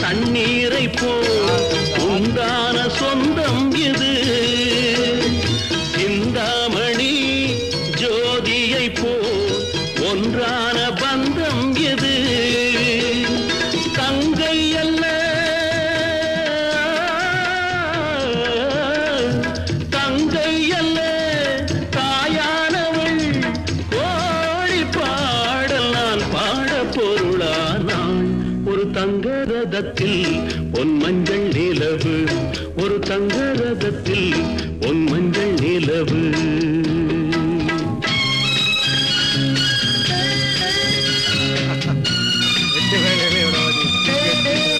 தண்ணீரை போல் உண்டான சொந்தம் இது சிந்தாமணி ஜோதியை போல் ஒன்றான பந்தம் இது தங்கை அல்ல தங்கை அல்ல தாயானவள் கோழி பாடல் நான் பாட பொருளானாள் ஒரு தங்க ரதத்தில் பொன் மஞ்சள் நிலவு ஒரு தங்க ரதத்தில் பொன் மஞ்சள் நிலவு